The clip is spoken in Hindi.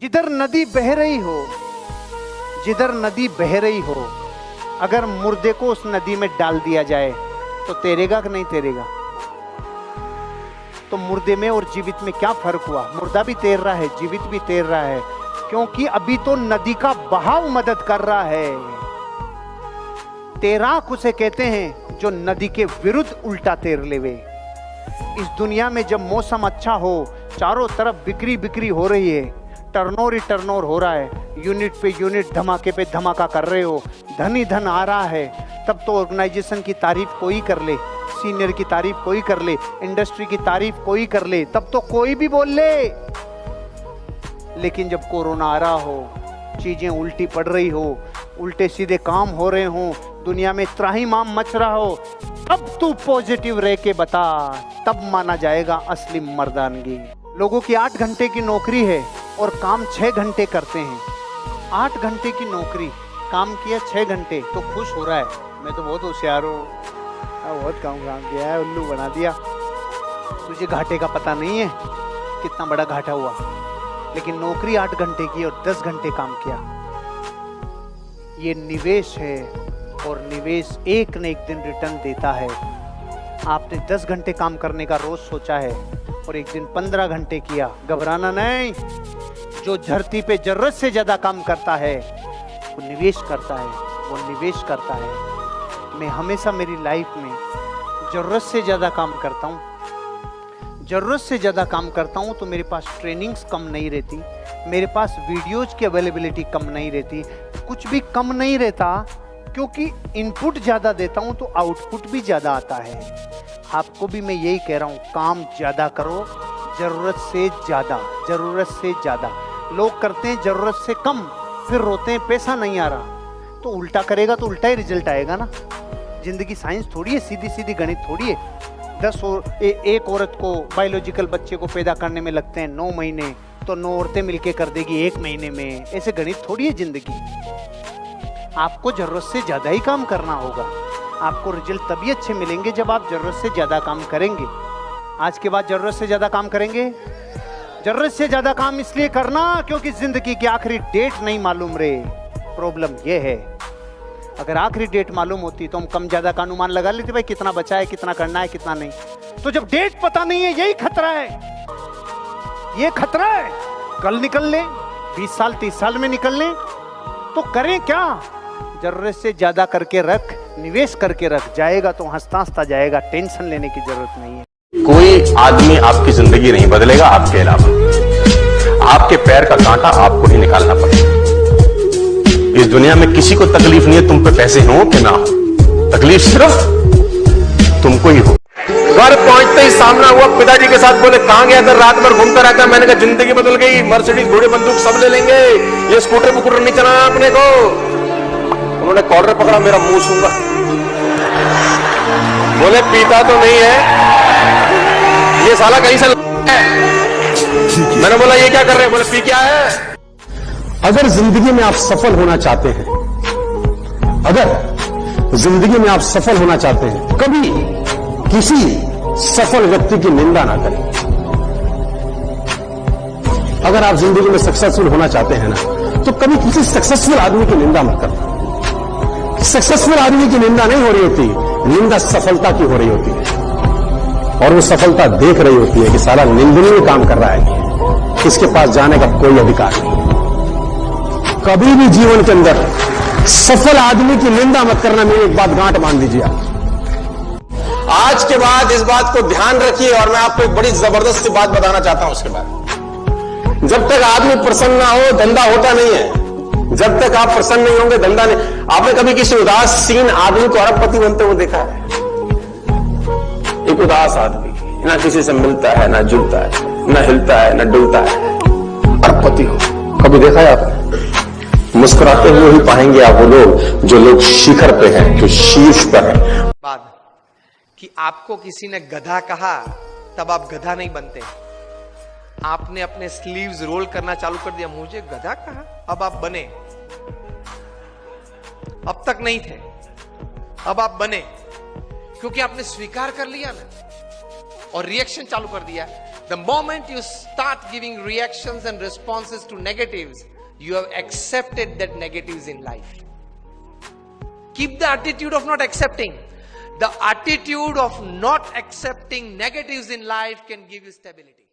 जिधर नदी बह रही हो, जिधर नदी बह रही हो, अगर मुर्दे को उस नदी में डाल दिया जाए तो तैरेगा कि नहीं तैरेगा? तो मुर्दे में और जीवित में क्या फर्क हुआ? मुर्दा भी तैर रहा है, जीवित भी तैर रहा है, क्योंकि अभी तो नदी का बहाव मदद कर रहा है। तैराक उसे कहते हैं जो नदी के विरुद्ध उल्टा तैर लेवे। इस दुनिया में जब मौसम अच्छा हो, चारों तरफ बिक्री बिक्री हो रही है, टर्नओवर ही टर्नओवर हो रहा है, यूनिट पे यूनिट धमाके पे धमाका कर रहे हो, धन ही धन आ रहा है, तब तो ऑर्गेनाइजेशन की तारीफ कोई कर ले, सीनियर की तारीफ कोई कर ले, इंडस्ट्री की तारीफ कोई कर ले, तब तो कोई भी बोल ले। लेकिन जब कोरोना आ रहा हो, चीजें उल्टी पड़ रही हो, उल्टे सीधे काम हो रहे हो, दुनिया में त्राहिमाम मच रहा हो, तब तू पॉजिटिव रह के बता, तब माना जाएगा असली मर्दानगी। लोगों की 8 घंटे की नौकरी है और काम 6 घंटे करते हैं। 8 घंटे की नौकरी, काम किया 6 घंटे, तो खुश हो रहा है, मैं तो बहुत होशियार हूँ, बहुत काम किया है, उल्लू बना दिया। तुझे घाटे का पता नहीं है कितना बड़ा घाटा हुआ। लेकिन नौकरी 8 घंटे की और 10 घंटे काम किया, ये निवेश है, और निवेश एक न एक दिन रिटर्न देता है। आपने 10 घंटे काम करने का रोज सोचा है और एक दिन 15 घंटे किया, घबराना नहीं। जो धरती पे जरूरत से ज्यादा काम करता है वो निवेश करता है, वो निवेश करता है। मैं हमेशा मेरी लाइफ में जरूरत से ज्यादा काम करता हूँ, जरूरत से ज्यादा काम करता हूँ, तो मेरे पास ट्रेनिंग्स कम नहीं रहती, मेरे पास वीडियोज की अवेलेबिलिटी कम नहीं रहती, कुछ भी कम नहीं रहता, क्योंकि इनपुट ज्यादा देता हूं तो आउटपुट भी ज्यादा आता है। आपको भी मैं यही कह रहा हूं, काम ज्यादा करो, जरूरत से ज्यादा, जरूरत से ज्यादा। लोग करते हैं जरूरत से कम, फिर रोते हैं पैसा नहीं आ रहा। तो उल्टा करेगा तो उल्टा ही रिजल्ट आएगा ना। जिंदगी साइंस थोड़ी है, सीधी सीधी गणित थोड़ी है। एक औरत को बायोलॉजिकल बच्चे को पैदा करने में लगते हैं 9 महीने, तो 9 औरतें मिलके कर देगी 1 महीने में। ऐसे गणित थोड़ी है जिंदगी। आपको जरूरत से ज्यादा ही काम करना होगा। आपको रिजल्ट तभी अच्छे मिलेंगे जब आप जरूरत से ज्यादा काम करेंगे। आज के बाद जरूरत से ज्यादा काम करेंगे। जरूरत से ज्यादा काम इसलिए करना क्योंकि जिंदगी की आखिरी डेट नहीं मालूम रे। प्रॉब्लम यह है, अगर आखिरी डेट मालूम होती तो हम कम ज्यादा का अनुमान लगा लेते, भाई कितना बचा है, कितना करना है, कितना नहीं। तो जब डेट पता नहीं है, यही खतरा है, ये खतरा है। कल निकल ले, 20 साल 30 साल में निकल ले, तो करें क्या? जरूरत से ज्यादा करके रख, निवेश करके रख, जाएगा तो हंसता हंसता जाएगा, टेंशन लेने की जरूरत नहीं है। कोई आदमी आपकी जिंदगी नहीं बदलेगा आपके अलावा। आपके पैर का कांटा आपको ही निकालना पड़ेगा। इस दुनिया में किसी को तकलीफ नहीं है तुम पे पैसे हो कि ना हो, तकलीफ सिर्फ तुमको ही हो। घर पहुंचते ही सामना हुआ, पिताजी के साथ बोले कहां गया था, रात भर घूमता रहता है। मैंने कहा जिंदगी बदल गई, मर्सिडीज घोड़े बंदूक सब ले लेंगे, ये स्कूटर बुकूटर नहीं चलाना अपने को। उन्होंने कॉलर पकड़ा, मेरा मुंह सूंघा, बोले पीता तो नहीं है ये साला, कहीं से मैंने बोला ये क्या कर रहे हैं? बोले पी क्या है। अगर जिंदगी में आप सफल होना चाहते हैं, अगर जिंदगी में आप सफल होना चाहते हैं, कभी किसी सफल व्यक्ति की निंदा ना करें। अगर आप जिंदगी में सक्सेसफुल होना चाहते हैं ना, तो कभी किसी सक्सेसफुल आदमी की निंदा मत करना। सक्सेसफुल आदमी की निंदा नहीं हो रही होती, निंदा सफलता की हो रही होती है, और वो सफलता देख रही होती है कि साला निंदनीय काम कर रहा है, इसके पास जाने का कोई अधिकार नहीं। कभी भी जीवन के अंदर सफल आदमी की निंदा मत करना। मेरी एक बात गांठ बांध दीजिए आज के बाद इस बात को ध्यान रखिए, और मैं आपको एक बड़ी जबरदस्त सी बात बताना चाहता हूं उसके बाद। जब तक आदमी प्रसन्न ना हो, धंधा होता नहीं है। जब तक आप प्रसन्न नहीं होंगे, धंधा नहीं। आपने कभी किसी उदासीन आदमी को अरबपति बनते हुए देखा है? एक उदास आदमी, ना किसी से मिलता है, ना जुलता है, ना हिलता है, ना डुलता है, अरबपति हो, कभी देखा है आपने? मुस्कुराते हुए ही पाएंगे आप वो लोग, जो लोग शिखर पे हैं, जो शीर्ष पर है। बात कि आपको किसी ने गधा कहा, तब आप गधा नहीं बनते। आपने अपने स्लीव्स रोल करना चालू कर दिया, मुझे गधा कहा, अब आप बने। अब तक नहीं थे, अब आप बने, क्योंकि आपने स्वीकार कर लिया ना, और रिएक्शन चालू कर दिया The moment you start giving reactions and responses to negatives, you have accepted that negatives in life. Keep the attitude of not accepting. The attitude of not accepting negatives in life can give you stability.